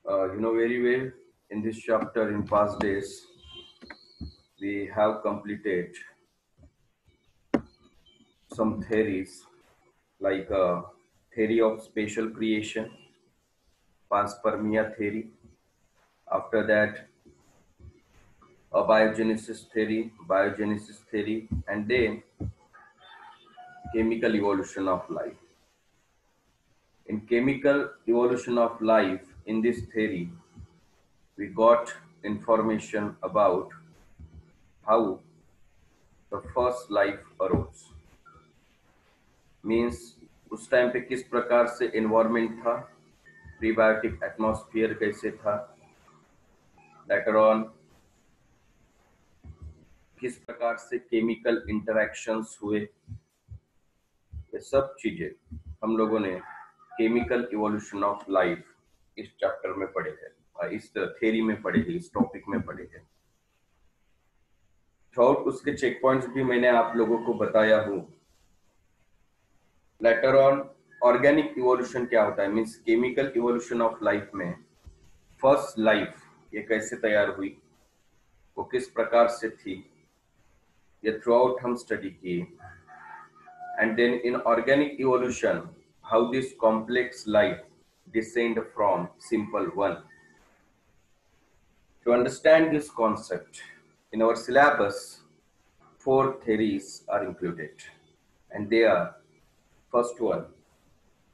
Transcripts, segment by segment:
You know very well, in this chapter in past days, we have completed some theories like theory of spatial creation, panspermia theory. After that, biogenesis theory, and then chemical evolution of life. In chemical evolution of life, in this theory, we got information about how the first life arose. Means उस time पे किस प्रकार से environment था, prebiotic atmosphere कैसे था, later on किस प्रकार से केमिकल इंटरैक्शंस हुए, ये सब चीजें हम लोगों ने केमिकल इवोल्यूशन ऑफ लाइफ इस चैप्टर में पढ़े हैं, इस थ्योरी में पढ़े हैं, इस टॉपिक में पढ़े हैं। थ्रूआउट उसके चेक पॉइंट्स भी मैंने आप लोगों को बताया हूँ। लेटर ऑन ऑर्गेनिक इवोल्यूशन क्या होता है, means chemical evolution of life में फर्स्ट लाइफ ये कैसे तैयार हुई, वो किस प्रकार से थी, ये थ्रू आउट हम स्टडी किए। And then in organic evolution how this complex life descend from simple one. To understand this concept, in our syllabus, 4 theories are included, and they are: first one,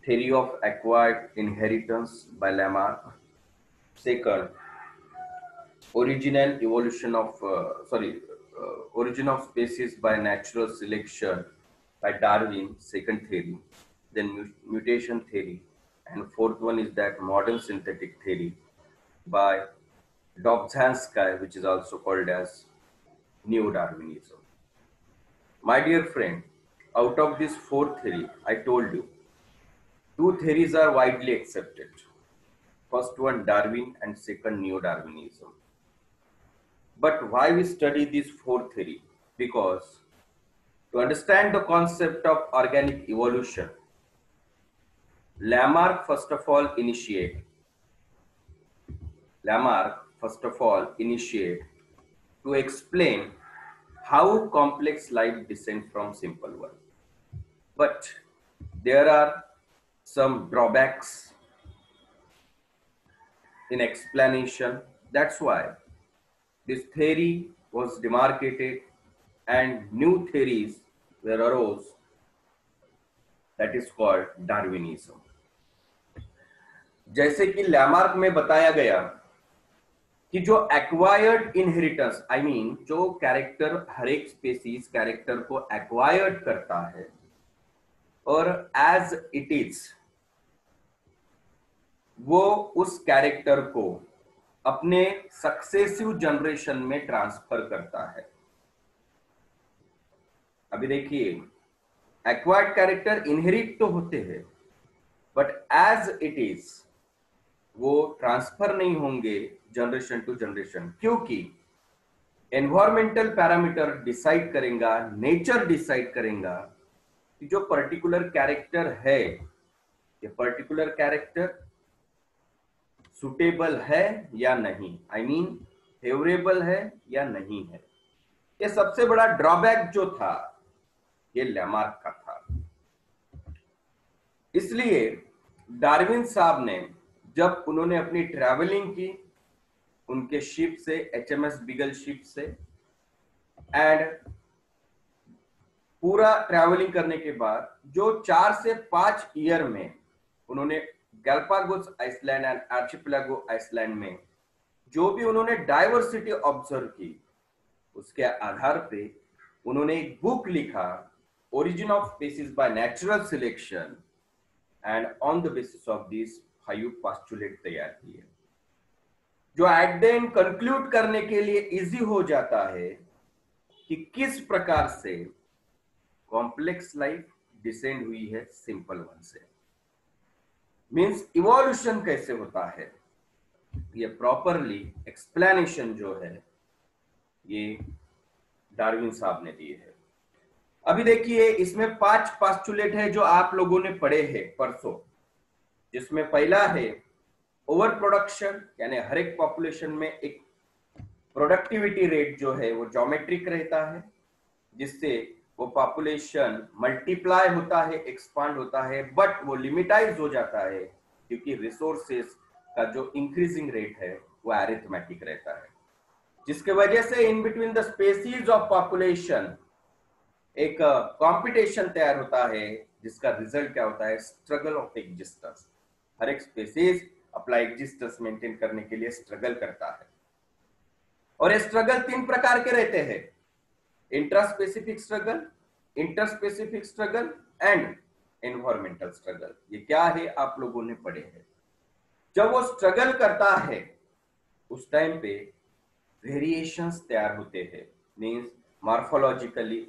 theory of acquired inheritance by Lamarck; second, origin of species by natural selection by Darwin, second theory; then mutation theory; and fourth one is that modern synthetic theory by Dobzhansky, which is also called as Neo-Darwinism. My dear friend, out of this 4 theory, I told you, 2 theories are widely accepted. First one, Darwin, and second, Neo-Darwinism. But why we study these 4 theory? Because to understand the concept of organic evolution, Lamarck first of all initiate to explain how complex life descends from simple one. But there are some drawbacks in explanation. That's why this theory was demarcated and new theories were arose, that is called Darwinism. जैसे कि Lamarck में बताया गया कि जो acquired inheritance, I mean जो character हर एक species character को एक्वायर्ड करता है और एज इट इज वो उस कैरेक्टर को अपने सक्सेसिव जनरेशन में ट्रांसफर करता है। अभी देखिए, एक्वायर्ड कैरेक्टर इनहेरिट तो होते हैं, बट एज इट इज वो ट्रांसफर नहीं होंगे जनरेशन टू जनरेशन, क्योंकि एनवायरमेंटल पैरामीटर डिसाइड करेगा, नेचर डिसाइड करेगा कि जो पर्टिकुलर कैरेक्टर है, ये पर्टिकुलर कैरेक्टर सुटेबल है या नहीं, आई मीन फेवरेबल है या नहीं है। ये सबसे बड़ा ड्रॉबैक जो था ये लैमार्क का था। इसलिए डार्विन साहब ने जब उन्होंने अपनी ट्रैवलिंग की उनके शिप से, HMS बीगल शिप से, एंड पूरा ट्रैवलिंग करने के बाद जो 4 से 5 ईयर में उन्होंने Galapagos Iceland and archipelago Iceland में जो भी उन्होंने डाइवर्सिटी ऑब्जर्व की, उसके आधार पे उन्होंने एक बुक लिखा, origin of species by natural selection, and on the basis of this 5 postulate तैयार किए, जो एट द एंड कंक्लूड करने के लिए इजी हो जाता है कि किस प्रकार से कॉम्प्लेक्स लाइफ डिसेंड हुई है सिंपल वन से। मींस इवोल्यूशन कैसे होता है, ये प्रॉपरली एक्सप्लेनेशन जो है ये डार्विन साहब ने दिए है। अभी देखिए, इसमें 5 पोस्टुलेट है जो आप लोगों ने पढ़े हैं परसों, जिसमें पहला है ओवर प्रोडक्शन यानी हर एक पॉपुलेशन में एक प्रोडक्टिविटी रेट जो है वो ज्योमेट्रिक रहता है, जिससे वो पॉपुलेशन मल्टीप्लाई होता है, एक्सपांड होता है, बट वो लिमिटाइज हो जाता है क्योंकि रिसोर्सेस का जो इंक्रीजिंग रेट है वो अरिथमेटिक रहता है, जिसके वजह से in between the species of population एक कंपटीशन तैयार होता है, जिसका रिजल्ट क्या होता है? Struggle of existence. हर एक स्पेसीज अपना एग्जिस्टेंस मेंटेन करने के लिए स्ट्रगल करता है, और ये स्ट्रगल 3 प्रकार के रहते हैं: intraspecific struggle, interspecific struggle and environmental struggle. ये क्या है आप लोगों ने पढ़े हैं। जब वो स्ट्रगल करता है उस टाइम पे वेरिएशंस तैयार होते हैं, means morphologically,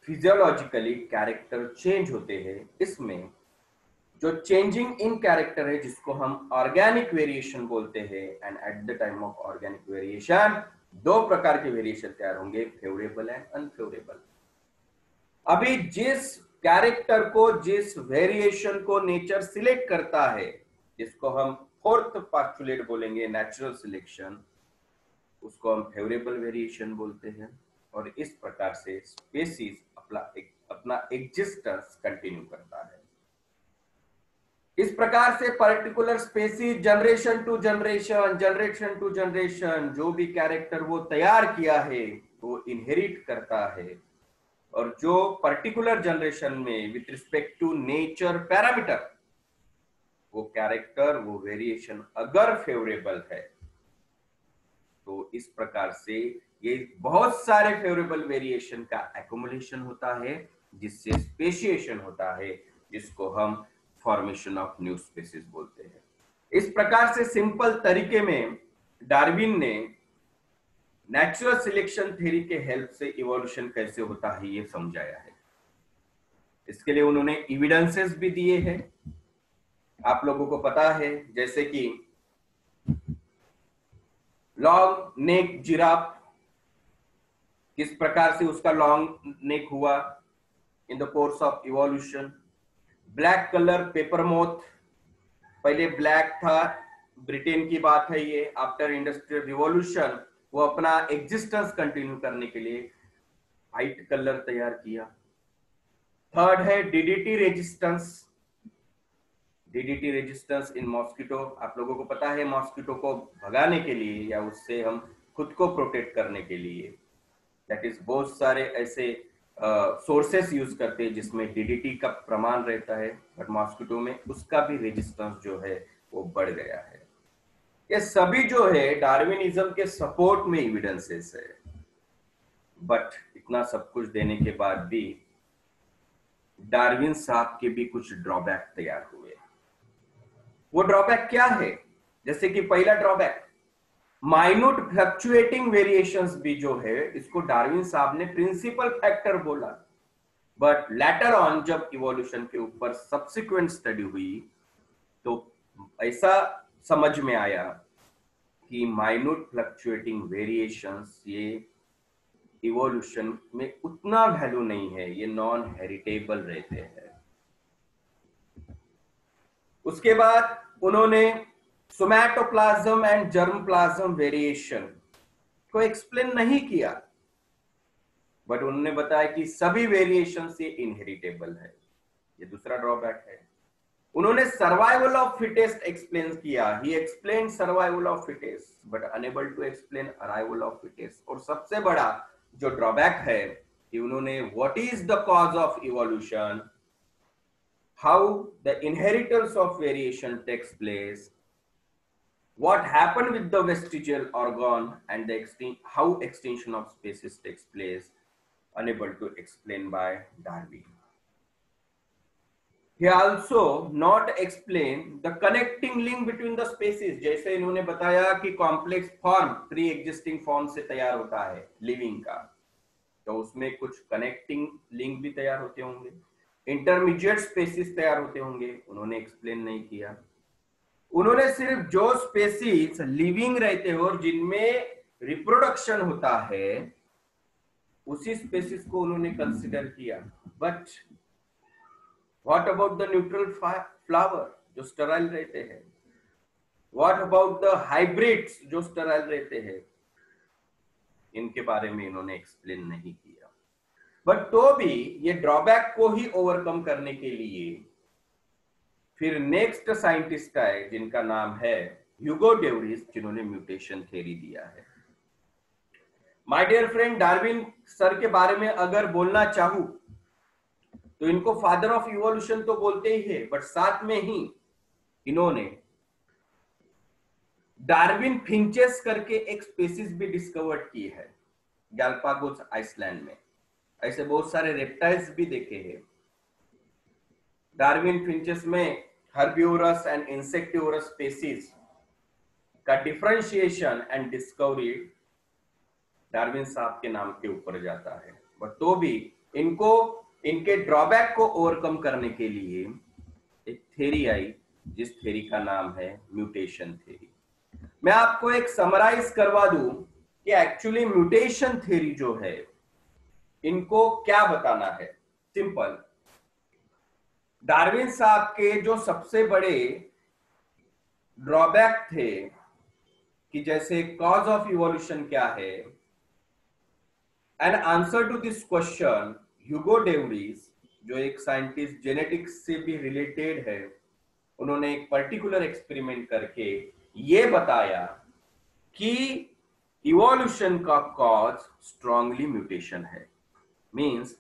physiologically character change होते हैं। इसमें जो चेंजिंग इन कैरेक्टर है जिसको हम ऑर्गेनिक वेरिएशन बोलते हैं, and at the time of organic variation 2 प्रकार के वेरिएशन तैयार होंगे, फेवरेबल एंड अनफेवरेबल। अभी जिस कैरेक्टर को, जिस वेरिएशन को नेचर सिलेक्ट करता है, जिसको हम 4th पोस्टुलेट बोलेंगे, नेचुरल सिलेक्शन, उसको हम फेवरेबल वेरिएशन बोलते हैं। और इस प्रकार से स्पेसीज अपना एग्जिस्टेंस कंटिन्यू करता है। इस प्रकार से particular species generation to generation जो भी कैरेक्टर वो तैयार किया है वो इनहेरिट करता है, और जो पर्टिकुलर जनरेशन में with respect to nature parameter वो कैरेक्टर, वो वेरिएशन अगर फेवरेबल है, तो इस प्रकार से ये बहुत सारे फेवरेबल वेरिएशन का एक्युमुलेशन होता है, जिससे स्पेशिएशन होता है, जिसको हम फॉर्मेशन ऑफ न्यू स्पीसीज बोलते हैं। इस प्रकार से सिंपल तरीके में डार्विन ने नेचुरल सिलेक्शन थ्योरी के हेल्प से इवोल्यूशन कैसे होता है ये समझाया है। इसके लिए उन्होंने एविडेंसेस भी दिए हैं, आप लोगों को पता है, जैसे कि लॉन्ग नेक जिराफ, किस प्रकार से उसका लॉन्ग नेक हुआ in the course of evolution. Black colour pepper moth, पहले ब्लैक था, ब्रिटेन की बात है ये, आफ्टर इंडस्ट्रियल रिवॉल्यूशन वो अपना एग्जिस्टेंस कंटिन्यू करने के लिए व्हाइट कलर तैयार किया। थर्ड है DDT resistance, DDT resistance in mosquito. आप लोगों को पता है मॉस्किटो को भगाने के लिए या उससे हम खुद को प्रोटेक्ट करने के लिए, दैट इज बहुत सारे ऐसे सोर्सेस यूज करते हैं जिसमें डीडीटी का प्रमाण रहता है, बट मॉस्किटो में उसका भी रेजिस्टेंस जो है वो बढ़ गया है। ये सभी जो है डार्विनिज्म के सपोर्ट में एविडेंसेस है, बट इतना सब कुछ देने के बाद भी डार्विन साहब के भी कुछ ड्रॉबैक तैयार हुए। वो ड्रॉबैक क्या है? जैसे कि पहला ड्रॉबैक माइन्यूट फ्लक्चुएटिंग वेरिएशंस भी जो है, इसको डार्विन साहब ने प्रिंसिपल फैक्टर बोला, बट लेटर ऑन जब इवोल्यूशन के ऊपर सब्सिक्वेंट स्टडी हुई तो ऐसा समझ में आया कि माइन्यूट फ्लक्चुएटिंग वेरिएशंस ये इवोल्यूशन में उतना वैल्यू नहीं है, ये नॉन हेरिटेबल रहते हैं। उसके बाद उन्होंने सोमैटोप्लाज्म एंड जर्मप्लाज्म वेरिएशन को एक्सप्लेन नहीं किया, बट उन्होंने बताया कि सभी वेरिएशन से इनहेरिटेबल है। ये दूसरा ड्रॉबैक है। उन्होंने सर्वाइवल ऑफ फिटेस्ट एक्सप्लेन किया, he explain survival of fittest but unable to explain arrival of fittest. और सबसे बड़ा जो ड्रॉबैक है कि उन्होंने what is the cause of evolution, how the inheritance of variation takes place, what happened with the vestigial organ, and how extinction of species takes place, unable to explain by Darwin. He also not explain the connecting link between the species, जैसे इन्होंने बताया कि complex form pre existing form से तैयार होता है living का, तो उसमें कुछ कनेक्टिंग लिंक भी तैयार होते होंगे, इंटरमीडिएट स्पेसीज तैयार होते होंगे, उन्होंने एक्सप्लेन नहीं किया। उन्होंने सिर्फ जो स्पेसीज लिविंग रहते हैं और जिनमें रिप्रोडक्शन होता है उसी स्पेसीज को उन्होंने कंसिडर किया, but what about the neutral flower जो स्टेराइल रहते हैं, व्हाट अबाउट द हाइब्रिड्स जो स्टेराइल रहते हैं, इनके बारे में इन्होंने एक्सप्लेन नहीं किया। बट तो भी ये ड्रॉबैक को ही ओवरकम करने के लिए फिर नेक्स्ट साइंटिस्ट आए जिनका नाम है ह्यूगो डेविस, जिन्होंने म्यूटेशन थ्योरी दिया है। My dear friend, Darwin sir के बारे में अगर बोलना चाहूं तो इनको फादर ऑफ इवोल्यूशन तो बोलते ही है, बट साथ में ही इन्होंने डार्विन फिंचेस करके एक स्पीसीज भी डिस्कवर्ड की है गैलापागोस आइसलैंड में। ऐसे बहुत सारे रेप्टाइल्स भी देखे हैं। डार्विन फिंचेस में हर्बिवोरस एंड इंसेक्टिवोरस स्पीसीज का डिफरेंशिएशन एंड डिस्कवरी डार्विन साहब के नाम के ऊपर जाता है। बट तो भी इनको इनके ड्रॉबैक को ओवरकम करने के लिए एक थ्योरी आई, जिस थ्योरी का नाम है म्यूटेशन थ्योरी। मैं आपको एक समराइज करवा दूं कि एक्चुअली म्यूटेशन थ्योरी जो है इनको क्या बताना है। सिंपल, डार्विन साहब के जो सबसे बड़े ड्रॉबैक थे कि जैसे कॉज ऑफ इवोल्यूशन क्या है, an answer to this question Hugo Davis, जो एक साइंटिस्ट जेनेटिक्स से भी रिलेटेड है, उन्होंने एक पर्टिकुलर एक्सपेरिमेंट करके ये बताया कि इवोल्यूशन का कॉज स्ट्रांगली म्यूटेशन है। मींस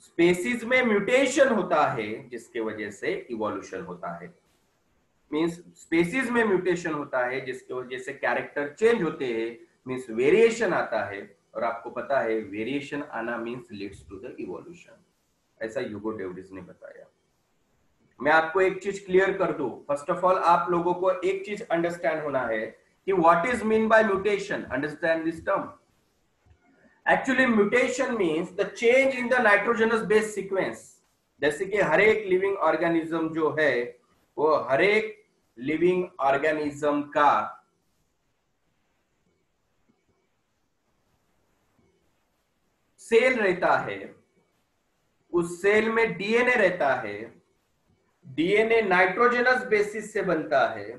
स्पेसीज में म्यूटेशन होता है जिसके वजह से इवोल्यूशन होता है। मींस स्पेसीज में म्यूटेशन होता है जिसके वजह से कैरेक्टर चेंज होते हैं, मींस वेरिएशन आता है। और आपको पता है वेरिएशन आना means leads to the evolution, ऐसा ह्यूगो डेविस ने बताया। मैं आपको एक चीज क्लियर कर दूं। फर्स्ट ऑफ ऑल आप लोगों को एक चीज अंडरस्टैंड होना है कि what is mean by mutation. Understand this term. Actually mutation means the change in the nitrogenous base sequence. जैसे कि हर एक लिविंग ऑर्गेनिज्म जो है वो हर एक लिविंग ऑर्गेनिज्म का सेल रहता है, उस सेल में डीएनए रहता है, डीएनए नाइट्रोजनस बेसिस से बनता है,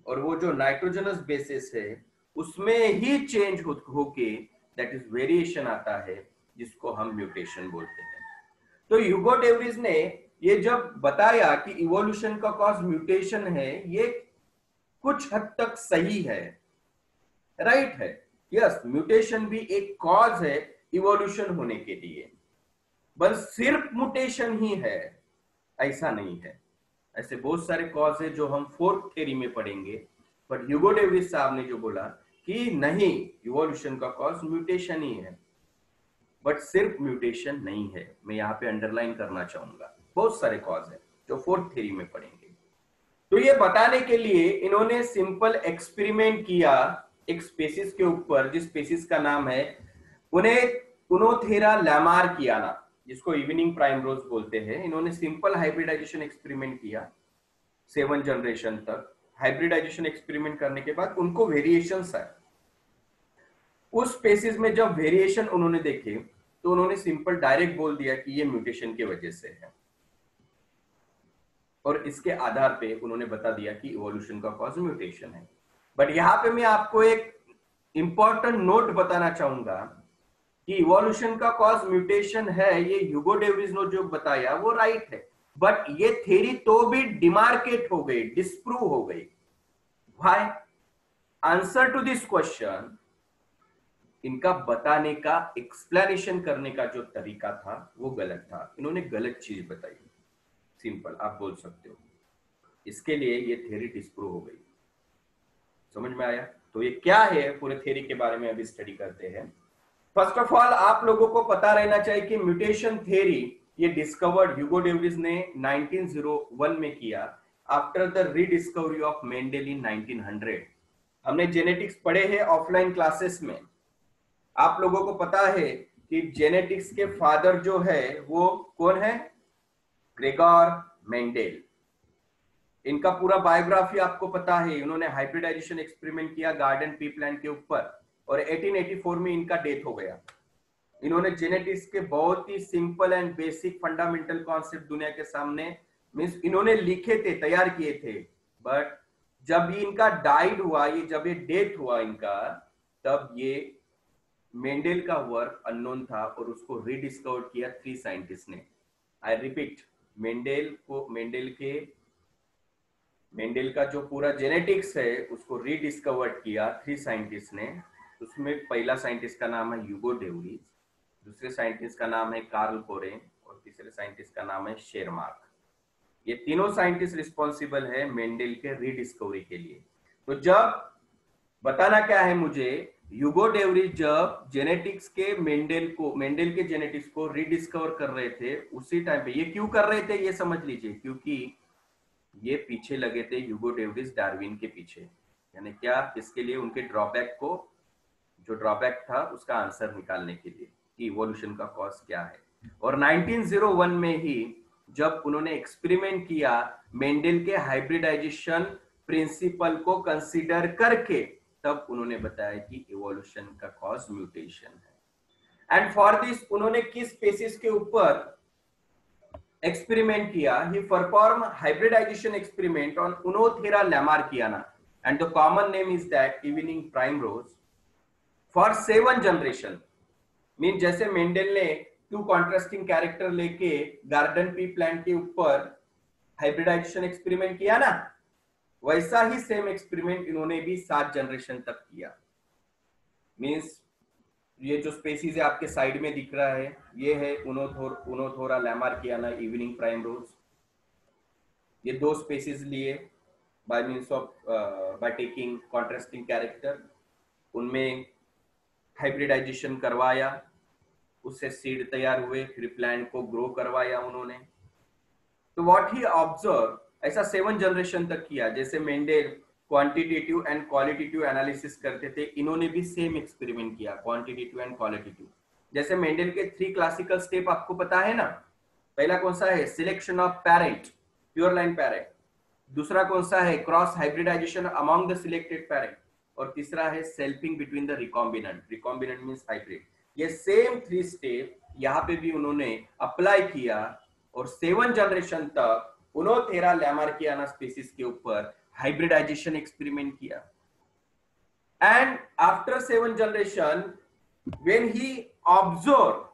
और वो जो नाइट्रोजनस बेसिस है उसमें ही चेंज होके दैट इज वेरिएशन आता है, जिसको हम म्यूटेशन बोलते हैं। तो ह्यूगो डेविस ने ये जब बताया कि इवोल्यूशन का कॉज म्यूटेशन है, ये कुछ हद तक सही है, राइट है। यस, म्यूटेशन भी एक कॉज है इवोल्यूशन होने के लिए, बस सिर्फ म्यूटेशन ही है ऐसा नहीं है। ऐसे बहुत सारे कॉज है जो हम फोर्थ थ्योरी में पढ़ेंगे। बट ह्यूगो डेविस साहब ने जो बोला कि नहीं, इवोल्यूशन का कॉज म्यूटेशन ही है, बट सिर्फ म्यूटेशन नहीं है। मैं यहाँ पे अंडरलाइन करना चाहूंगा, बहुत सारे कॉज है जो फोर्थ थ्योरी में पढ़ेंगे। तो ये बताने के लिए इन्होंने सिंपल एक्सपेरिमेंट किया एक स्पीसीज के ऊपर, जिस स्पीसीज का नाम है उनोथेरा लैमार्कियाना, जिसको इवनिंग प्राइम रोज बोलते हैं। इन्होंने सिंपल हाइब्रिडाइजेशन एक्सपेरिमेंट किया 7 जनरेशन तक। हाइब्रिडाइजेशन एक्सपेरिमेंट करने के बाद उनको वेरिएशंस आए। उस स्पेसीज में जब वेरिएशन उन्होंने देखे तो उन्होंने सिंपल डायरेक्ट बोल दिया कि ये म्यूटेशन की वजह से है, और इसके आधार पे उन्होंने बता दिया कि इवोल्यूशन का कॉज म्यूटेशन है। बट यहाँ पे मैं आपको एक इंपॉर्टेंट नोट बताना चाहूंगा कि इवोल्यूशन का कॉज म्यूटेशन है, ये ह्यूगो डेविस ने जो बताया वो राइट है, बट ये थ्योरी तो भी डिमार्केट हो गई, डिस्प्रूव हो गई। Why? Answer to this question, इनका बताने का, एक्सप्लेनेशन करने का जो तरीका था वो गलत था। इन्होंने गलत चीज बताई। सिंपल आप बोल सकते हो, इसके लिए ये थ्योरी डिस्प्रूव हो गई। समझ में आया? तो ये क्या है, पूरे थ्योरी के बारे में अभी स्टडी करते हैं। फर्स्ट ऑफ ऑल आप लोगों को पता रहना चाहिए कि म्यूटेशन थ्योरी ये डिस्कवर्ड ह्यूगो डेविस ने 1901 में किया, after the rediscovery of Mendel in 1900। हमने जेनेटिक्स पढ़े हैं ऑफलाइन क्लासेस में। आप लोगों को पता है कि जेनेटिक्स के फादर जो है वो कौन है? Gregor Mendel. इनका पूरा बायोग्राफी आपको पता है। इन्होंने हाइब्रिडाइजेशन एक्सपेरिमेंट किया गार्डन पी प्लांट के ऊपर, और 1884 में इनका डेथ हो गया। इन्होंने जेनेटिक्स के बहुत ही simple and basic fundamental concept दुनिया के सामने मींस इन्होंने लिखे थे, तैयार किए थे, बट जब ये इनका डाइड हुआ, ये जब ये डेथ हुआ इनका, तब ये मेंडेल का वर्क अननोन था और उसको रीडिस्कवर किया 3 साइंटिस्ट ने। आई रिपीट, मेंडेल का जो पूरा जेनेटिक्स है उसको रीडिस्कवर्ड किया 3 साइंटिस्ट ने। उसमें पहला साइंटिस्ट का नाम है ह्यूगो डेवरिज, दूसरे साइंटिस्ट का नाम है कार्ल कोरेन और तीसरे साइंटिस्ट का नाम है शेरमार्क। ये तीनों साइंटिस्ट रिस्पॉन्सिबल है मेंडेल के रीडिस्कवरी के लिए। तो जब बताना क्या है मुझे, ह्यूगो डेवरिज जब जेनेटिक्स के मेंडेल के जेनेटिक्स को रीडिस्कवर कर रहे थे, उसी टाइम पे ये क्यों कर रहे थे ये समझ लीजिए, क्योंकि ये पीछे लगे थे ह्यूगो डेवरिज डार्विन के पीछे। यानी क्या, इसके लिए उनके जो ड्रॉबैक था उसका आंसर निकालने के लिए कि इवोल्यूशन का कॉज क्या है। और 1901 में ही जब उन्होंने एक्सपेरिमेंट किया मेंडेल के हाइब्रिडाइजेशन प्रिंसिपल को कंसीडर करके, तब उन्होंने बताया कि इवोल्यूशन का कॉज म्यूटेशन है। एंड फॉर दिस उन्होंने किस स्पेसिस के ऊपर एक्सपेरिमेंट किया? He perform hybridisation experiment on Oenothera lamarckiana and the common name is that evening primrose for 7 generation. Mean जैसे मेंडेल ने 2 कॉन्ट्रास्टिंग कैरेक्टर लेके गार्डन पी प्लांट के ऊपर हाइब्रिडाइजेशन एक्सपेरिमेंट किया ना, वैसा ही सेम एक्सपेरिमेंट इन्होंने भी 7 जनरेशन तक किया। मीन्स ये जो स्पेसीज है आपके साइड में दिख रहा है, ये है उनोथोरा लैमार्कियाना इवनिंग प्राइमरोज। ये 2 स्पेसीज लिए बाय टेकिंग कॉन्ट्रास्टिंग कैरेक्टर, उनमें हाइब्रिडाइजेशन करवाया, उससे सीड तैयार हुए, फिर प्लांट को ग्रो करवाया उन्होंने। तो व्हाट ही ऑब्जर्व, ऐसा 7 जनरेशन तक किया। जैसे Mendel quantitative and qualitative analysis करते थे, इन्होंने भी सेम एक्सपेरिमेंट किया, क्वांटिटेटिव एंड क्वालिटेटिव। जैसे मेंडेल के 3 क्लासिकल स्टेप आपको पता है ना, पहला कौन सा है? Selection of parent, pure line parent. दूसरा कौन सा है? Cross hybridisation among the selected parent. और तीसरा है selfing between the recombinant. Recombinant means hybrid. ये सेम 3 स्टेप यहाँ पे भी उन्होंने अप्लाई किया और 7 जनरेशन तक उनोथेरा लैमार्कियाना स्पीसीज के ऊपर हाइब्रिडाइजेशन एक्सपेरिमेंट किया। And after 7 generation when he observe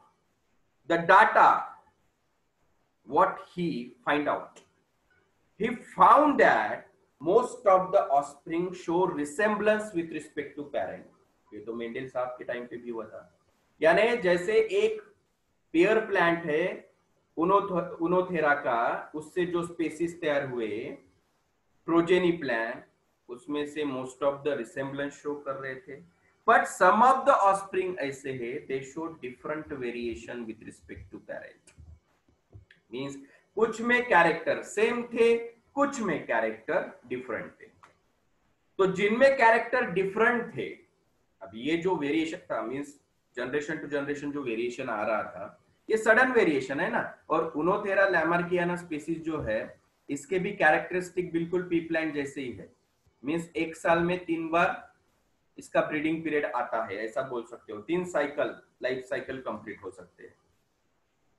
the data, what he find out? He found that most of the offspring show resemblance with respect to parent. ये तो मेंडेल साहब के टाइम पे भी हुआ था। यानी जैसे एक पेयर प्लांट है उनोथेरा का, उससे जो स्पेसीज तैयार हुए प्रोजेनी प्लांट, उसमें से most of the resemblance show कर रहे थे, but some of the offspring ऐसे है they show different variation with respect to parent. Means कुछ में कैरेक्टर सेम थे, कुछ में कैरेक्टर डिफरेंट थे। तो जिनमें कैरेक्टर डिफरेंट थे, अब ये जो वेरिएशन था, मींस जनरेशन टू जनरेशन जो वेरिएशन आ रहा था, ये सडन वेरिएशन है ना। और उनोथेरा लैमार्कियाना स्पीसीज जो है, इसके भी कैरेक्टरिस्टिक बिल्कुल पी प्लांट जैसे ही है। मींस 1 साल में 3 बार इसका ब्रीडिंग पीरियड आता है, ऐसा बोल सकते हो। 3 साइकिल, लाइफ साइकिल कंप्लीट हो सकते हैं।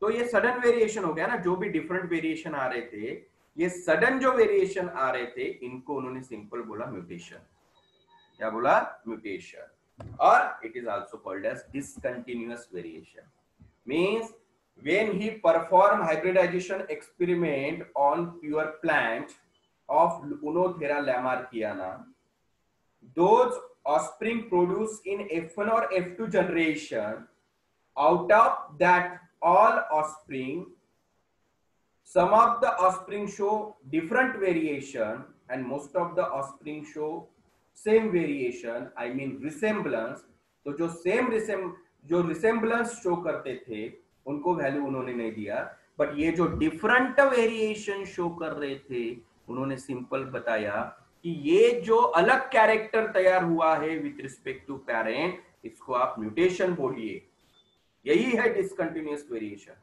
तो ये सडन वेरिएशन हो गया ना। जो भी डिफरेंट वेरिएशन आ रहे थे, ये सडन जो वेरिएशन आ रहे थे, इनको उन्होंने सिंपल बोला म्यूटेशन। क्या बोला? म्यूटेशन। और it is also called as discontinuous variation. Means when he performed hybridization experiment on pure plant of Unothera laimarkiana, those offspring produced in F1 or F2 generation, out of that all offspring, some of the offspring show different variation and most of the offspring show same variation, I mean resemblance. तो जो resemblance show करते थे उनको value उन्होंने नहीं दिया, but ये जो डिफरेंट वेरिएशन शो कर रहे थे उन्होंने सिंपल बताया कि ये जो अलग कैरेक्टर तैयार हुआ है विथ रिस्पेक्ट टू पेरेंट, इसको आप म्यूटेशन बोलिए। यही है डिसकंटिन्यूअस वेरिएशन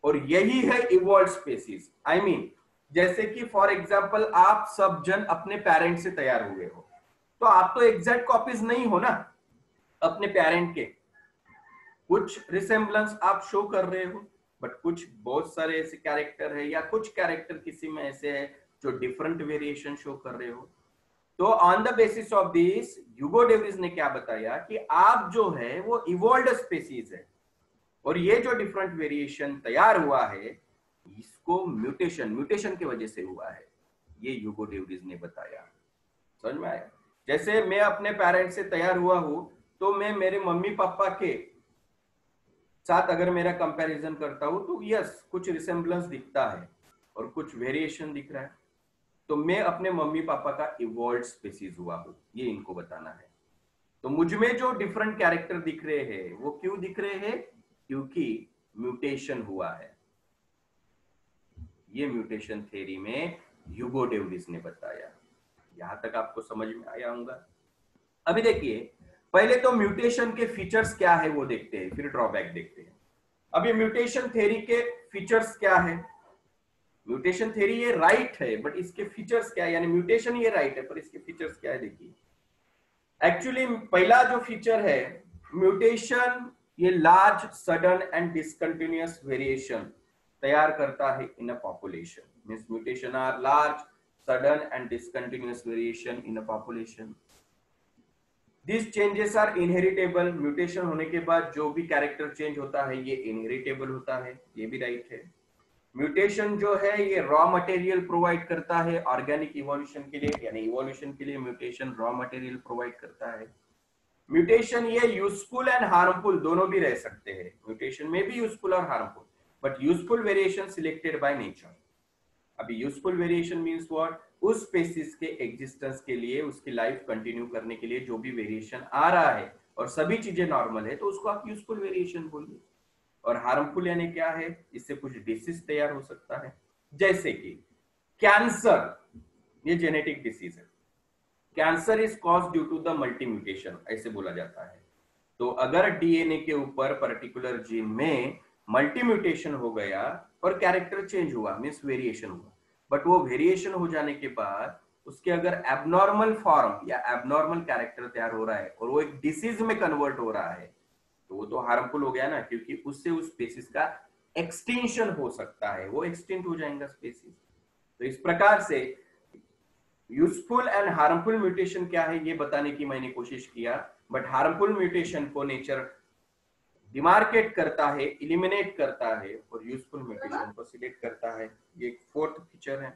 और यही है इवॉल्व्ड स्पीसीज। आई मीन जैसे कि फॉर एग्जांपल आप सब जन अपने पेरेंट से तैयार हुए हो, तो आप तो एग्जैक्ट कॉपीज नहीं हो ना अपने पेरेंट के। कुछ रिसेम्बलेंस आप शो कर रहे हो, बट कुछ बहुत सारे ऐसे कैरेक्टर है या कुछ कैरेक्टर किसी में ऐसे है जो डिफरेंट वेरिएशन शो कर रहे हो। तो on the basis of this Hugo de Vries ने क्या बताया कि आप जो है वो इवॉल्व्ड स्पीसीज है, और ये जो डिफरेंट वेरिएशन तैयार हुआ है इसको म्यूटेशन की वजह से हुआ है, ये ह्यूगो डेविस ने बताया। समझ में आया? जैसे मैं अपने पेरेंट्स से तैयार हुआ हूं, तो मैं मेरे मम्मी पापा के साथ अगर मेरा कंपैरिजन करता हूं तो यस कुछ रिसेम्बलेंस दिखता है और कुछ वेरिएशन दिख रहा है, तो मैं अपने मम्मी पापा का इवॉल्व्ड स्पीसीज हुआ हूं, ये इनको बताना है। तो मुझ में जो डिफरेंट कैरेक्टर दिख रहे हैं वो क्यों दिख रहे हैं? क्योंकि म्यूटेशन हुआ है। ये म्यूटेशन थ्योरी में ह्यूगो डेविस ने बताया। यहां तक आपको समझ में आया होगा। अभी देखिए, पहले तो म्यूटेशन के फीचर्स क्या है वो देखते हैं, फिर ड्रॉबैक देखते हैं। अभी म्यूटेशन थ्योरी के फीचर्स क्या है? म्यूटेशन थ्योरी ये राइट है, बट इसके फीचर्स क्या है? यानी म्यूटेशन ये राइट है पर इसके फीचर्स क्या है देखिए। एक्चुअली पहला जो फीचर है म्यूटेशन, ये large sudden and discontinuous variation तैयार करता है in a population. Means mutation are large sudden and discontinuous variation in a population. This changes are inheritable. Mutation होने के बाद जो भी कैरेक्टर चेंज होता है ये इनहेरिटेबल होता है, ये भी राइट है। म्यूटेशन जो है ये रॉ मटेरियल प्रोवाइड करता है ऑर्गेनिक इवोल्यूशन के लिए, यानी इवोल्यूशन के लिए म्यूटेशन रॉ मटेरियल प्रोवाइड करता है। म्यूटेशन ये यूजफुल एंड हार्मफुल दोनों भी रह सकते हैं, म्यूटेशन में भी यूजफुल और harmful, but useful variation selected by nature. अभी यूजफुल वेरिएशन मींस व्हाट? उस स्पीसीज के एग्जिस्टेंस के लिए, उसकी लाइफ कंटिन्यू करने के लिए जो भी वेरिएशन आ रहा है और सभी चीजें नॉर्मल है तो उसको आप यूजफुल वेरिएशन बोलिए। और हार्मफुल यानी क्या है? इससे कुछ डिसीज तैयार हो सकता है, जैसे कि कैंसर, ये जेनेटिक डिसीज है। Cancer is cause due to the multi mutation, ऐसे बोला जाता है। तो अगर डीएनए के ऊपर पर्टिकुलर जीन में मल्टी म्यूटेशन हो गया और कैरेक्टर चेंज हुआ, मींस वेरिएशन हुआ, बट वो वेरिएशन हो जाने के बाद उसके अगर एबनॉर्मल फॉर्म या एबनॉर्मल कैरेक्टर तैयार हो रहा है और वो एक डिसीज में कन्वर्ट हो रहा है, तो वो तो हार्मफुल हो गया ना, क्योंकि उससे उस स्पीसीज का एक्सटिंक्शन हो सकता है, वो एक्सटिंक्ट हो जाएगा स्पीसीज। तो इस प्रकार से यूजफुल एंड हार्मफुल म्यूटेशन क्या है ये बताने की मैंने कोशिश किया, बट हार्मफुल म्यूटेशन को नेचर डिमार्केट करता है, इलिमिनेट करता है, और यूजफुल म्यूटेशन को सिलेक्ट करता है। ये फोर्थ फीचर है।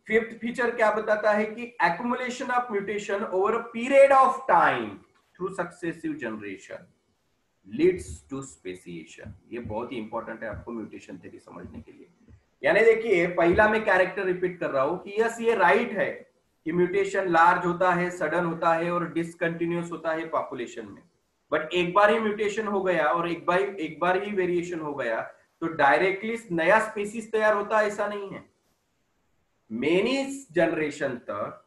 फिफ्थ फीचर क्या बताता है कि accumulation of mutation over a period of time through successive generation leads to speciation. ये बहुत ही इंपॉर्टेंट है आपको म्यूटेशन थ्योरी समझने के लिए। यानी देखिए, पहला मैं कैरेक्टर रिपीट कर रहा हूं कि यस ये राइट है कि म्यूटेशन लार्ज होता है, सडन होता है और डिसकंटिन्यूअस होता है पॉपुलेशन में, बट एक बार ही म्यूटेशन हो गया और एक बार ही वेरिएशन हो गया तो डायरेक्टली नया स्पीसीज तैयार होता है, ऐसा नहीं है। मेनी जनरेशन तक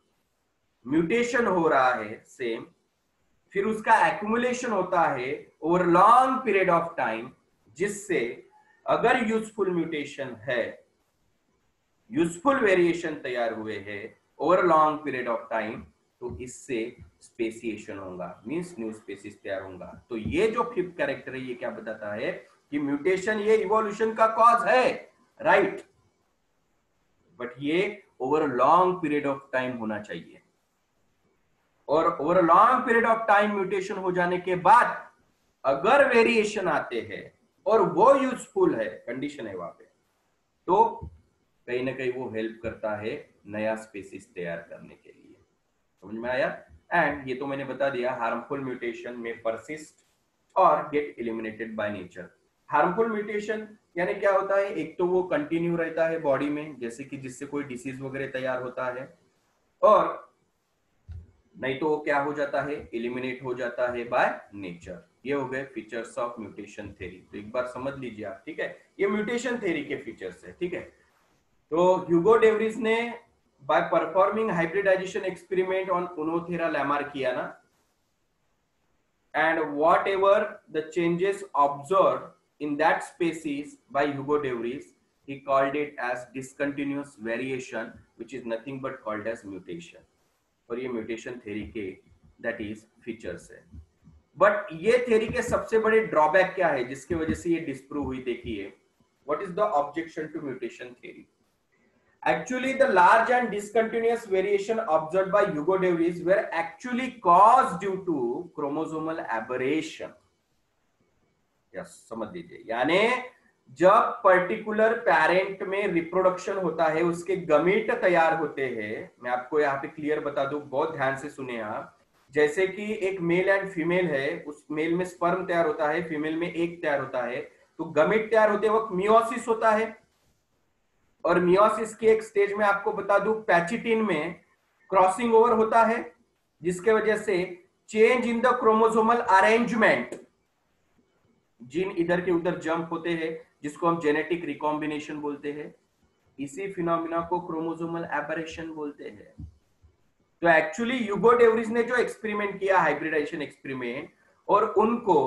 म्यूटेशन हो रहा है सेम, फिर उसका एक्युमुलेशन होता है over long period of time, जिससे अगर यूजफुल म्यूटेशन है, यूजफुल वेरिएशन तैयार हुए हैं over long period of time, तो इससे स्पेसिएशन होगा, मींस न्यू स्पीसीज तैयार होगा। तो ये जो फिफ्थ कैरेक्टर है ये क्या बताता है कि म्यूटेशन ये इवोल्यूशन का कॉज है, राइट, बट ये over long period of time होना चाहिए। और over long period of time mutation हो जाने के बाद अगर वेरिएशन आते हैं और वो यूजफुल है, कंडीशन है वहां पे, तो कहीं ना कहीं वो हेल्प करता है नया स्पीसीज तैयार करने के लिए। समझ में आया? एंड ये तो मैंने बता दिया, हार्मफुल म्यूटेशन में परसिस्ट और get eliminated by nature. Harmful mutation यानी क्या होता है? एक तो वो कंटिन्यू रहता है बॉडी में, जैसे कि जिससे कोई डिसीज वगैरह तैयार होता है, और नहीं तो वो क्या हो जाता है? एलिमिनेट हो जाता है बाय नेचर। ये हो गए फीचर्स ऑफ म्यूटेशन थ्योरी। तो एक बार समझ लीजिए आप, ठीक है? ये म्यूटेशन थ्योरी के फीचर्स है, ठीक है? तो ह्यूगो डेविस ने by performing hybridisation experiment on Oenothera lamarckiana and whatever the changes observed in that species by Hugo de Vries, he called it as discontinuous variation, which is nothing but called as mutation. और ये mutation theory के that is features है। But ये theory के सबसे बड़े drawback क्या है जिसकी वजह से ये डिस्प्रूव हुई? देखिए, what is the objection to mutation theory? Actually, the large and discontinuous variation observed by Hugo de Vries were actually caused due to chromosomal aberration. Yes, समझ लीजिए, यानी जब पर्टिकुलर पेरेंट में रिप्रोडक्शन होता है, उसके गमीट तैयार होते हैं। मैं आपको यहाँ पे क्लियर बता दूं, बहुत ध्यान से सुने आप। जैसे कि एक मेल एंड फीमेल है, उस मेल में स्पर्म तैयार होता है, फीमेल में एग तैयार होता है, तो गमीट तैयार होते वक्त मियोसिस होता है। और मियोसिस के एक स्टेज में आपको बता दूं, पैचिटिन में क्रॉसिंग ओवर होता है, जिसके वजह से change in the chromosomal arrangement, gene इधर के उधर जंप होते हैं, जिसको हम जेनेटिक रिकॉम्बिनेशन बोलते हैं। इसी फिनोमिना को क्रोमोसोमल एबरेशन बोलते हैं। तो एक्चुअली ह्यूगो डे व्रीज ने जो एक्सपेरिमेंट किया, हाइब्रिडाइजेशन एक्सपेरिमेंट, और उनको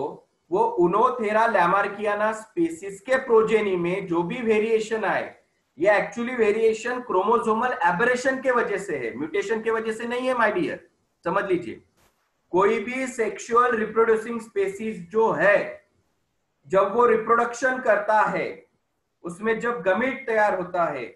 वो उनोथेरा लैमार्कियाना स्पीसीज के प्रोजेनी में जो भी वेरिएशन आए, ये एक्चुअली वेरिएशन क्रोमोसोमल एबरेशन के वजह से है, म्यूटेशन के वजह से नहीं है माय डियर, समझ लीजिए। कोई भी सेक्सुअल रिप्रोड्यूसिंग स्पीसीज जो है, जब वो रिप्रोडक्शन करता है, उसमें जब गमीट तैयार होता है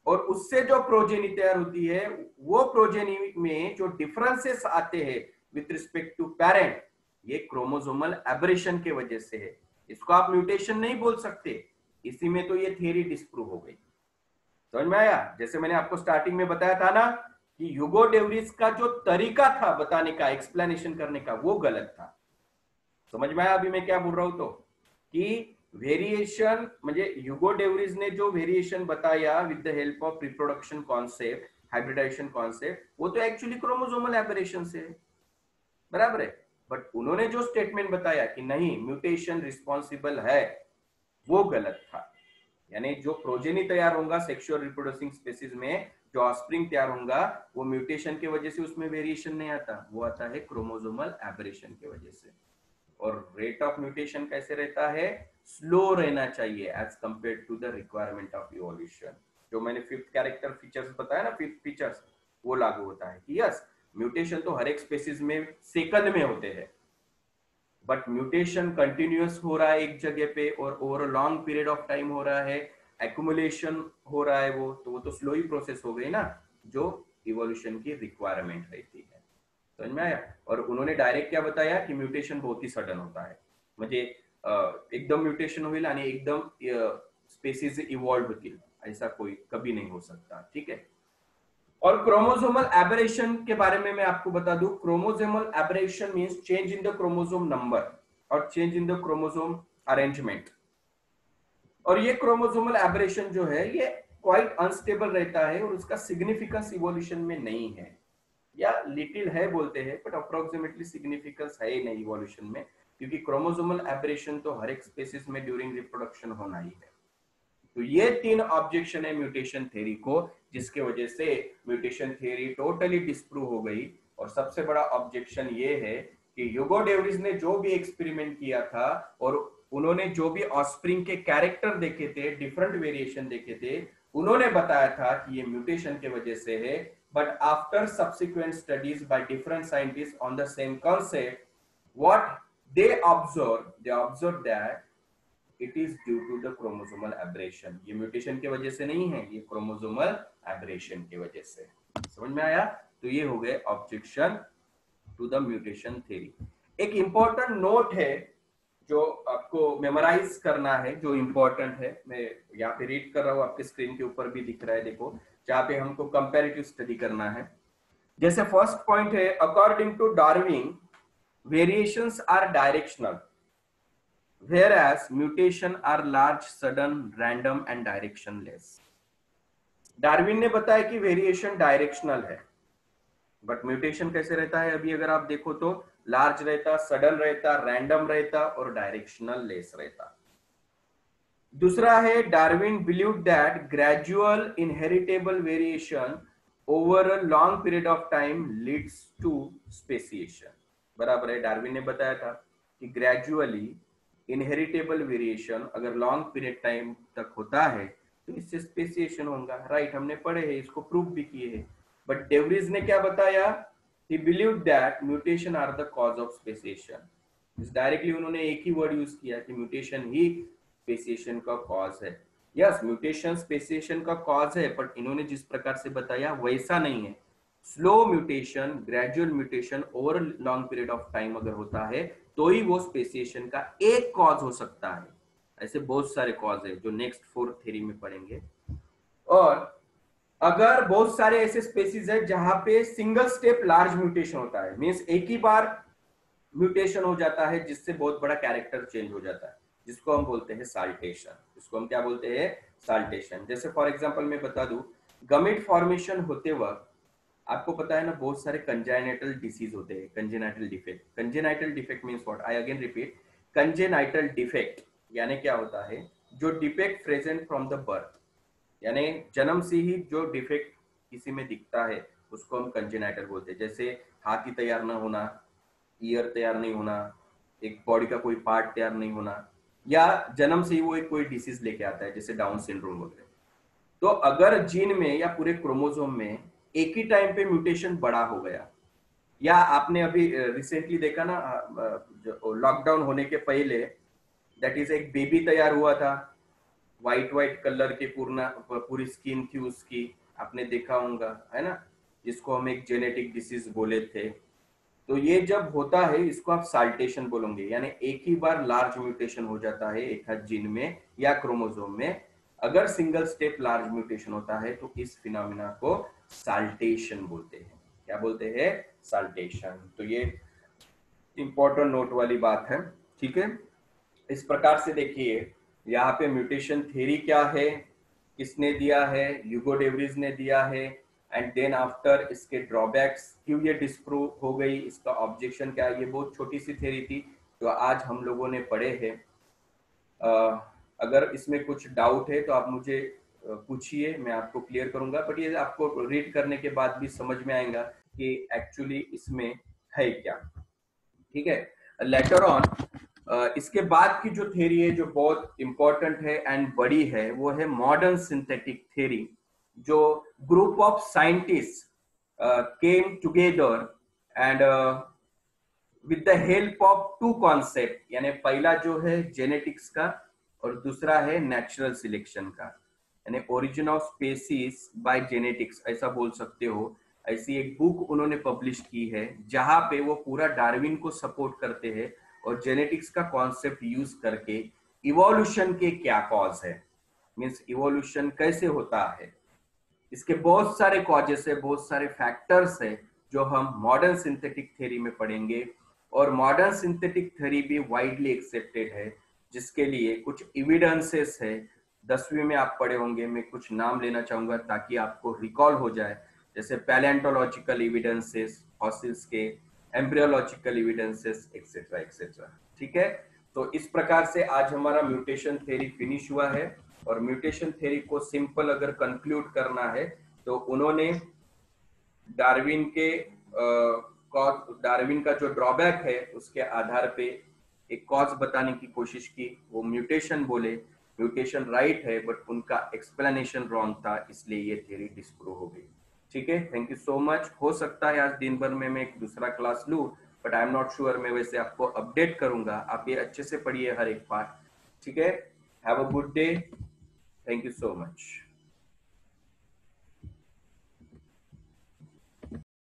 और उससे जो प्रोजेनी तैयार होती है, वो प्रोजेनी में जो डिफरेंसेस आते हैं विथ रिस्पेक्ट टू पेरेंट, ये क्रोमोसोमल एबरेशन के वजह से है। इसको आप म्यूटेशन नहीं बोल सकते। इसी में तो ये थियरी डिस्प्रूव हो गई। समझ में आया? जैसे मैंने आपको स्टार्टिंग में बताया था ना कि ह्यूगो डे व्रीज का जो तरीका था बताने का, एक्सप्लेनेशन करने का, वो गलत था। समझ में आया अभी मैं क्या बोल रहा हूं? तो कि वेरिएशन म्हणजे ह्यूगो डे व्रीज ने जो वेरिएशन बताया with the help of reproduction concept, hybridisation concept, वो तो एक्चुअली क्रोमोसोमल एबरेशन से है, बराबर है। बट उन्होंने जो स्टेटमेंट बताया कि नहीं म्यूटेशन रिस्पॉन्सिबल है, वो गलत था। यानी जो प्रोजेनी तैयार होगा सेक्सुअल रिप्रोड्यूसिंग स्पीसीज में, जो ऑफस्प्रिंग तैयार होगा, वो म्यूटेशन की वजह से उसमें वेरिएशन नहीं आता, वो आता है क्रोमोसोमल एबरेशन की वजह से। और रेट ऑफ म्यूटेशन कैसे रहता है? स्लो रहना चाहिए as compare to the requirement of evolution. जो मैंने फिफ्थ कैरेक्टर फीचर्स बताया ना, फिफ्थ फीचर्स, वो लागू होता है कि यस म्यूटेशन तो हर एक स्पीसीज में सेकंड में होते हैं, बट म्यूटेशन कंटिन्यूअस हो रहा है एक जगह पे और over long period of time हो रहा है, एक्यूमुलेशन हो रहा है, वो तो स्लो ही प्रोसेस हो गई ना, जो इवोल्यूशन की रिक्वायरमेंट रहती है। समझ में आया? और उन्होंने डायरेक्ट क्या बताया कि म्यूटेशन बहुत ही सडन होता है, म्हणजे एकदम म्यूटेशन होईल आणि एकदम स्पेसीज इवॉल्व होतील, ऐसा कोई कभी नहीं हो सकता। ठीक है। और क्रोमोसोमल एबरेशन के बारे में मैं आपको बता दूं, chromosomal aberration means change in the chromosome number और change in the chromosome arrangement. और ये क्रोमोसोमल एबरेशन जो है ये क्वाइट अनस्टेबल रहता है और उसका सिग्निफिकेंस इवोल्यूशन में नहीं है, या लिटिल है बोलते हैं, बट अप्रोक्सीमेटली सिग्निफिकेंस है ही नहीं इवोल्यूशन में, क्योंकि क्रोमोसोमल एबरेशन तो हर एक स्पीसीज में ड्यूरिंग रिप्रोडक्शन होना ही है। तो ये तीन ऑब्जेक्शन है म्यूटेशन थ्योरी को, जिसके वजह से म्यूटेशन थ्योरी टोटली डिस्प्रूव हो गई। और सबसे बड़ा ऑब्जेक्शन ये है कि ह्यूगो डे व्रीज ने जो भी एक्सपेरिमेंट किया था और उन्होंने जो भी ऑफस्प्रिंग के कैरेक्टर देखे थे, डिफरेंट वेरिएशन देखे थे, उन्होंने बताया था कि ये म्यूटेशन के वजह से है। But after subsequent studies by different scientist on the same concept, what they observed that it is due to the chromosomal aberration। ये म्यूटेशन की वजह से नहीं है, ये क्रोमोसोमल एबरेशन की वजह से। समझ में आया? तो ये हो गए objection to the mutation theory. एक इंपॉर्टेंट नोट है जो आपको मेमोराइज करना है, जो इंपॉर्टेंट है, मैं यहाँ पे रीड कर रहा हूँ, आपके स्क्रीन के ऊपर भी दिख रहा है, देखो, जहाँ पे हमको कंपैरेटिव स्टडी करना है। जैसे फर्स्ट पॉइंट है, according to Darwin variations are directional, whereas mutation are large, sudden, random and directionless। Darwin ने बताया कि वेरिएशन डायरेक्शनल है, बट म्यूटेशन कैसे रहता है? अभी अगर आप देखो तो लार्ज रहता, सडन रहता, रैंडम रहता और डायरेक्शनल लेस रहता। दूसरा है, Darwin believed that gradual inheritable variation over a long period of time leads to speciation. बराबर है, डार्विन ने बताया था कि ग्रेजुअली इनहेरिटेबल वेरिएशन अगर लॉन्ग पीरियड टाइम तक होता है तो इससे स्पेसिएशन होगा। राइट, हमने पढ़े हैं, इसको प्रूव भी किए हैं। बट डे व्रीज ने क्या बताया? He believed that mutation are the cause of speciation. Directly उन्होंने एक ही वर्ड यूज किया कि म्यूटेशन ही स्पेसिएशन का कॉज है। यस, म्यूटेशन स्पेसिएशन का कॉज है, बट इन्होंने जिस प्रकार से बताया वैसा नहीं है। Slow mutation, gradual mutation over long period of time अगर होता है तो ही वो स्पेसिएशन का एक कॉज हो सकता है। ऐसे बहुत सारे कॉज है जो नेक्स्ट 4 थ्योरी में पढ़ेंगे। और अगर बहुत सारे ऐसे स्पेसीज है जहां पे सिंगल स्टेप लार्ज म्यूटेशन होता है, मींस एक ही बार म्यूटेशन हो जाता है जिससे बहुत बड़ा कैरेक्टर चेंज हो जाता है, जिसको हम बोलते हैं साल्टेशन। इसको हम क्या बोलते हैं? साल्टेशन। जैसे फॉर एग्जांपल मैं बता दूं, गमेट फॉर्मेशन होते वक्त आपको पता है ना, बहुत सारे कंजेनाइटल डिसीज होते हैं, congenital defect. Congenital defect means what? I again repeat, congenital defect यानी क्या होता है? जो defect present from the birth, यानी जन्म से ही जो डिफेक्ट किसी में दिखता है उसको हम कंजेनाइटल बोलते हैं। जैसे हाथी तैयार ना होना, ईयर तैयार नहीं होना, एक बॉडी का कोई पार्ट तैयार नहीं होना, या जन्म से ही वो एक कोई डिसीज लेके आता है जैसे डाउन सिंड्रोम वगैरह। तो अगर जीन में या पूरे क्रोमोसोम में एक ही टाइम पे म्यूटेशन बड़ा हो गया, या आपने अभी रिसेंटली देखा ना, लॉकडाउन होने के पहले, दैट इज एक बेबी तैयार हुआ था, व्हाइट व्हाइट कलर की पूरी स्किन थी उसकी, आपने देखा होगा है ना, जिसको हम एक जेनेटिक डिसीज बोले थे। तो ये जब होता है इसको आप साल्टेशन बोलोगे, यानी एक ही बार लार्ज म्यूटेशन हो जाता है एक हाथ जीन में या क्रोमोसोम में। अगर सिंगल स्टेप लार्ज म्यूटेशन होता है तो इस फिनोमिना को साल्टेशन बोलते हैं। क्या बोलते हैं? साल्टेशन। तो ये इंपॉर्टेंट नोट वाली बात है, ठीक है। इस प्रकार से देखिए यहाँ पे म्यूटेशन थ्योरी क्या है, किसने दिया है? ह्यूगो डेवरीज ने दिया है। एंड देन आफ्टर इसके ड्रॉबैक्स, क्यों ये डिस्प्रूव हो गई, इसका ऑब्जेक्शन क्या है। ये बहुत छोटी सी थ्योरी थी जो आज हम लोगों ने पढ़े हैं। अगर इसमें कुछ डाउट है तो आप मुझे पूछिए, मैं आपको क्लियर करूंगा। बट ये आपको रीड करने के बाद भी समझ में आएगा कि एक्चुअली इसमें है क्या, ठीक है। लेटर ऑन इसके बाद की जो थ्योरी है जो बहुत इंपॉर्टेंट है एंड बड़ी है, वो है मॉडर्न सिंथेटिक थ्योरी। जो group of scientist came together and with the help of two concept, यानी पहला जो है जेनेटिक्स का और दूसरा है नेचुरल सिलेक्शन का, यानी origin of species by genetics ऐसा बोल सकते हो। ऐसी एक बुक उन्होंने पब्लिश की है जहां पे वो पूरा डार्विन को सपोर्ट करते हैं और जेनेटिक्स का कॉन्सेप्ट यूज करके इवोल्यूशन के क्या कॉज है, मींस इवोल्यूशन कैसे होता है, इसके बहुत सारे कॉजेस है, बहुत सारे फैक्टर्स है जो हम मॉडर्न सिंथेटिक थ्योरी में पढ़ेंगे। और मॉडर्न सिंथेटिक थ्योरी भी वाइडली एक्सेप्टेड है, जिसके लिए कुछ एविडेंसेस है। 10वीं में आप पढ़े होंगे, मैं कुछ नाम लेना चाहूंगा ताकि आपको रिकॉल हो जाए। जैसे पैलेंटोलॉजिकल एविडेंसेस फॉसिल्स के, एम्ब्रियोलॉजिकल एविडेंसेस, एक्सेट्रा एक्सेट्रा, ठीक है। तो इस प्रकार से आज हमारा म्यूटेशन थ्योरी फिनिश हुआ है। और म्यूटेशन थ्योरी को सिंपल अगर कंक्लूड करना है तो उन्होंने डार्विन के डार्विन का जो ड्रॉबैक है उसके आधार पे एक कॉज बताने की कोशिश की, वो म्यूटेशन बोले। म्यूटेशन राइट है बट उनका एक्सप्लेनेशन रॉन्ग था, इसलिए ये थ्योरी डिस्प्रूव हो गई, ठीक है। Thank you so much. हो सकता है आज दिन भर में मैं एक दूसरा क्लास लूं, but I am not sure. मैं वैसे आपको अपडेट करूंगा, आप ये अच्छे से पढ़िए हर एक पार्ट, ठीक है। Have a good day, thank you so much.